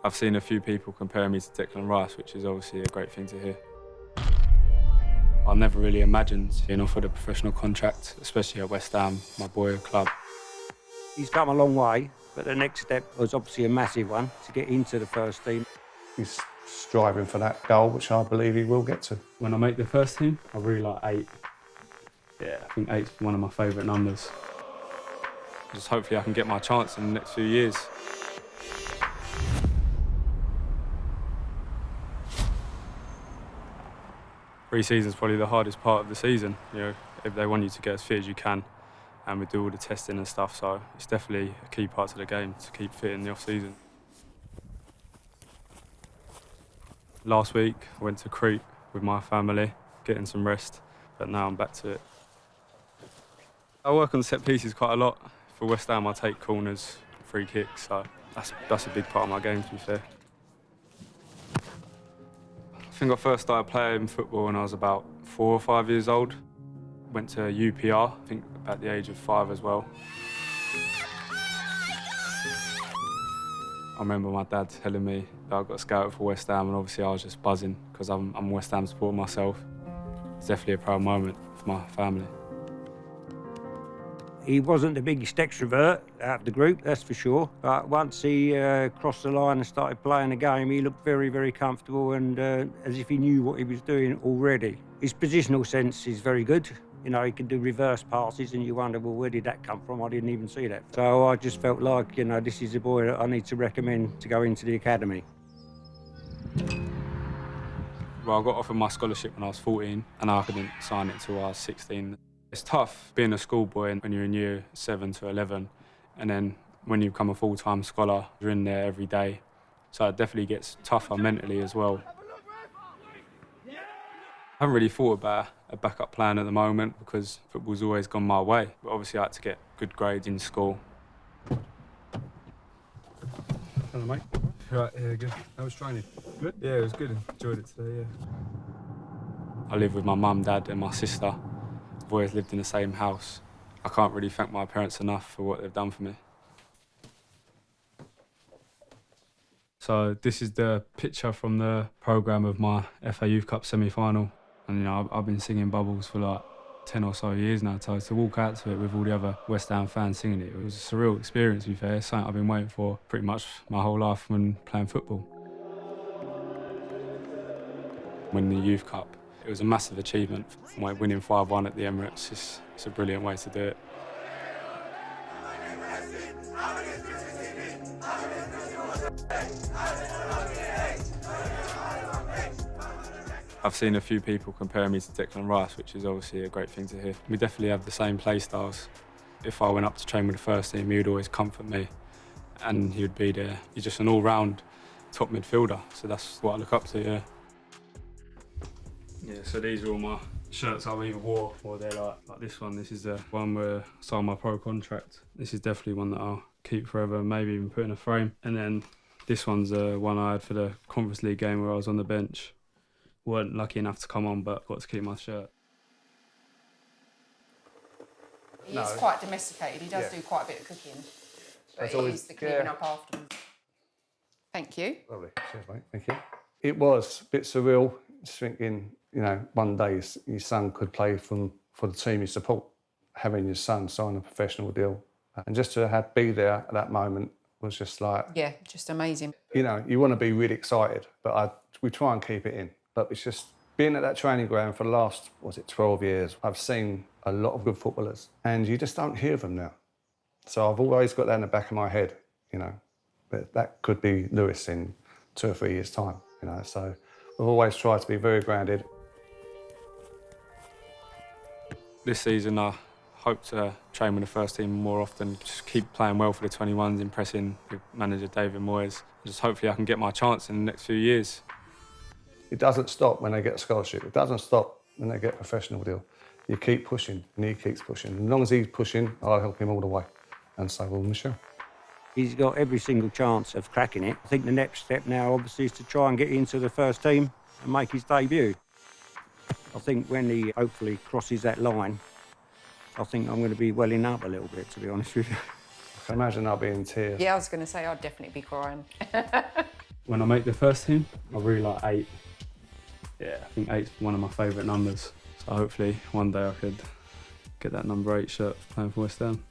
I've seen a few people compare me to Declan Rice, which is obviously a great thing to hear. I never really imagined being offered a professional contract, especially at West Ham, my boyhood club. He's come a long way, but the next step was obviously a massive one, to get into the first team. He's striving for that goal, which I believe he will get to. When I make the first team, I really like 8. Yeah, I think 8's one of my favourite numbers. Just hopefully I can get my chance in the next few years. Pre-season's probably the hardest part of the season. You know, if they want you to get as fit as you can, and we do all the testing and stuff, so it's definitely a key part of the game to keep fit in the off-season. Last week, I went to Crete with my family, getting some rest, but now I'm back to it. I work on set pieces quite a lot. For West Ham, I take corners, free kicks, so that's a big part of my game, to be fair. I think I first started playing football when I was about 4 or 5 years old. Went to UPR, I think about the age of 5 as well. I remember my dad telling me that I got scouted for West Ham, and obviously I was just buzzing because I'm a West Ham supporter myself. It's definitely a proud moment for my family. He wasn't the biggest extrovert out of the group, that's for sure. But once he crossed the line and started playing the game, he looked very, very comfortable and as if he knew what he was doing already. His positional sense is very good. You know, he can do reverse passes and you wonder, well, where did that come from? I didn't even see that. So I just felt like, you know, this is a boy that I need to recommend to go into the academy. Well, I got offered my scholarship when I was 14 and I couldn't sign it until I was 16. It's tough being a schoolboy when you're in year 7 to 11, and then when you become a full-time scholar, you're in there every day. So it definitely gets tougher mentally as well. I haven't really thought about a backup plan at the moment because football's always gone my way. But obviously I had to get good grades in school. Hello, mate. Right, yeah, good. How was training? Good? Yeah, it was good. Enjoyed it today, yeah. I live with my mum, dad and my sister. I've always lived in the same house. I can't really thank my parents enough for what they've done for me. So this is the picture from the programme of my FA Youth Cup semi-final. And you know, I've been singing Bubbles for like 10 or so years now. So to walk out to it with all the other West Ham fans singing it, it was a surreal experience, to be fair. It's something I've been waiting for pretty much my whole life when playing football. Winning the Youth Cup, it was a massive achievement. Winning 5-1 at the Emirates, it's a brilliant way to do it. I've seen a few people compare me to Declan Rice, which is obviously a great thing to hear. We definitely have the same play styles. If I went up to train with the first team, he would always comfort me and he would be there. He's just an all-round top midfielder, so that's what I look up to, yeah. Yeah, so these are all my shirts I've either wore or they're like this one. This is the one where I signed my pro contract. This is definitely one that I'll keep forever, maybe even put in a frame. And then this one's the one I had for the Conference League game where I was on the bench. Weren't lucky enough to come on, but got to keep my shirt. He is quite domesticated. He does do quite a bit of cooking. But it is the cleaning up afterwards. Thank you. Lovely. Cheers, mate. Thank you. It was a bit surreal, just thinking, you know, one day your son could play for the team you support. Having your son sign a professional deal. And just to be there at that moment was just like... Yeah, just amazing. You know, you want to be really excited, but we try and keep it in. But it's just being at that training ground for the last, 12 years, I've seen a lot of good footballers and you just don't hear them now. So I've always got that in the back of my head, you know, but that could be Lewis in 2 or 3 years' time, you know. So I've always tried to be very grounded. This season I hope to train with the first team more often, just keep playing well for the 21s, impressing with manager David Moyes. Just hopefully I can get my chance in the next few years. It doesn't stop when they get a scholarship. It doesn't stop when they get a professional deal. You keep pushing and he keeps pushing. As long as he's pushing, I'll help him all the way. And so will Michelle. He's got every single chance of cracking it. I think the next step now, obviously, is to try and get into the first team and make his debut. I think when he hopefully crosses that line, I think I'm going to be welling up a little bit, to be honest with you. I can imagine I'll be in tears. Yeah, I was going to say I'd definitely be crying. When I make the first team, I really like 8. Yeah, I think 8's one of my favourite numbers. So hopefully one day I could get that number 8 shirt playing for West Ham.